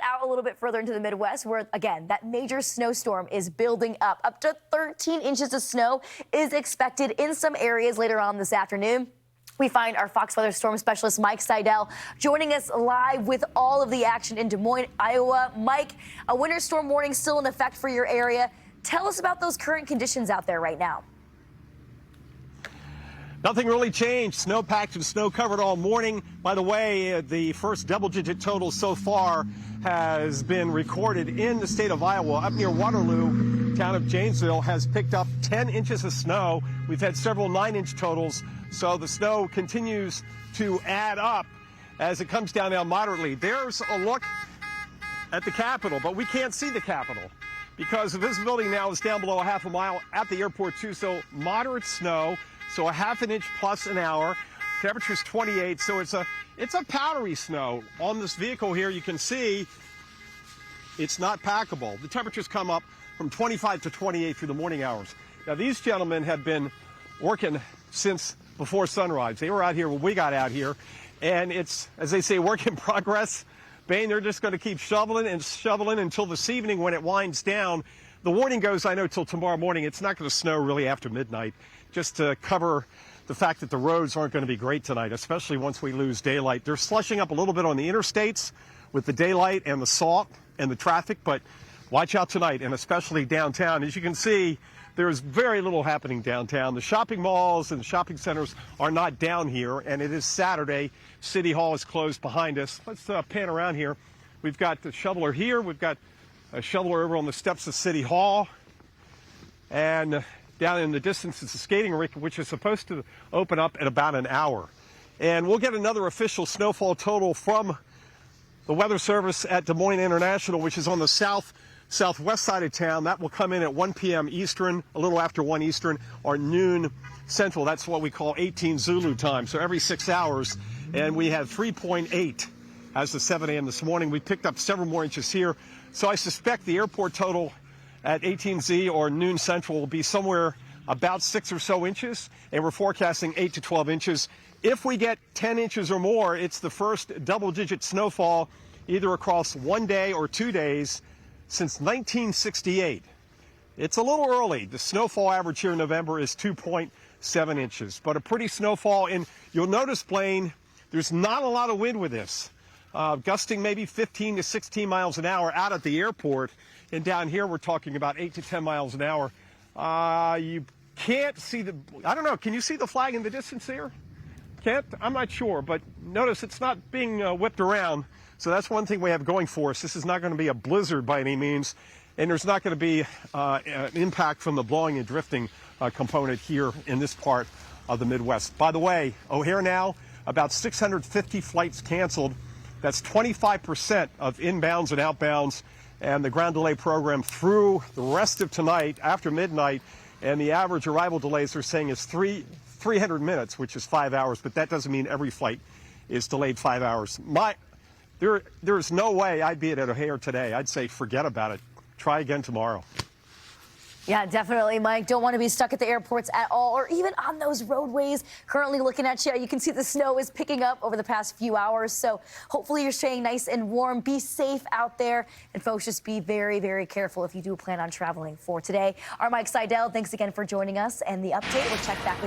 out a little bit further into the Midwest, where, again, that major snowstorm is building up. Up to 13 inches of snow is expected in some areas later on this afternoon. We find our Fox Weather storm specialist, Mike Seidel, joining us live with all of the action in Des Moines, Iowa. Mike, a winter storm warning still in effect for your area. Tell us about those current conditions out there right now. Nothing really changed. Snow-packed and snow-covered all morning. By the way, the first double-digit total so far has been recorded in the state of Iowa. Up near Waterloo, town of Janesville has picked up 10 inches of snow. We've had several 9-inch totals, so the snow continues to add up as it comes down now moderately. There's a look at the Capitol, but we can't see the Capitol because the visibility now is down below a half a mile at the airport, too, so moderate snow. So a half an inch plus an hour. Temperature's 28, so it's a powdery snow. On this vehicle here, you can see it's not packable. The temperatures come up from 25 to 28 through the morning hours. Now, these gentlemen have been working since before sunrise. They were out here when we got out here, and it's, as they say, work in progress. Bain, they're just going to keep shoveling and shoveling until this evening when it winds down. The warning goes, I know, till tomorrow morning. It's not going to snow really after midnight, just to cover the fact that the roads aren't going to be great tonight, especially once we lose daylight. They're slushing up a little bit on the interstates with the daylight and the salt and the traffic, but watch out tonight, and especially downtown. As you can see, there's very little happening downtown. The shopping malls and the shopping centers are not down here, and it is Saturday. City Hall is closed behind us. Let's pan around here. We've got the shoveler here. We've got a shoveler over on the steps of City Hall, and down in the distance is the skating rink, which is supposed to open up in about an hour. And we'll get another official snowfall total from the Weather Service at Des Moines International, which is on the southwest side of town. That will come in at 1 p.m. Eastern, a little after 1 Eastern, or noon Central. That's what we call 18 Zulu time, so every 6 hours. And we had 3.8 as of 7 a.m. this morning. We picked up several more inches here. So I suspect the airport total at 18Z or noon Central will be somewhere about 6 or so inches, and we're forecasting 8 to 12 inches. If we get 10 inches or more, it's the first double-digit snowfall either across 1 day or 2 days since 1968. It's a little early. The snowfall average here in November is 2.7 inches, but a pretty snowfall. And you'll notice, Blaine, there's not a lot of wind with this. Gusting maybe 15 to 16 miles an hour out at the airport. And down here, we're talking about 8 to 10 miles an hour. You can't see the, I don't know, can you see the flag in the distance here? Can't? I'm not sure, but notice it's not being whipped around. So that's one thing we have going for us. This is not going to be a blizzard by any means, and there's not going to be an impact from the blowing and drifting component here in this part of the Midwest. By the way, O'Hare now, about 650 flights canceled. That's 25% of inbounds and outbounds, and the ground delay program through the rest of tonight after midnight. And the average arrival delays they're saying is 300 minutes, which is 5 hours, but that doesn't mean every flight is delayed 5 hours. There's no way I'd be at O'Hare today. I'd say forget about it. Try again tomorrow. Yeah, definitely, Mike. Don't want to be stuck at the airports at all, or even on those roadways. Currently looking at you, you can see the snow is picking up over the past few hours. So hopefully you're staying nice and warm. Be safe out there. And folks, just be very, very careful if you do plan on traveling for today. Our Mike Seidel, thanks again for joining us. And the update, we'll check back with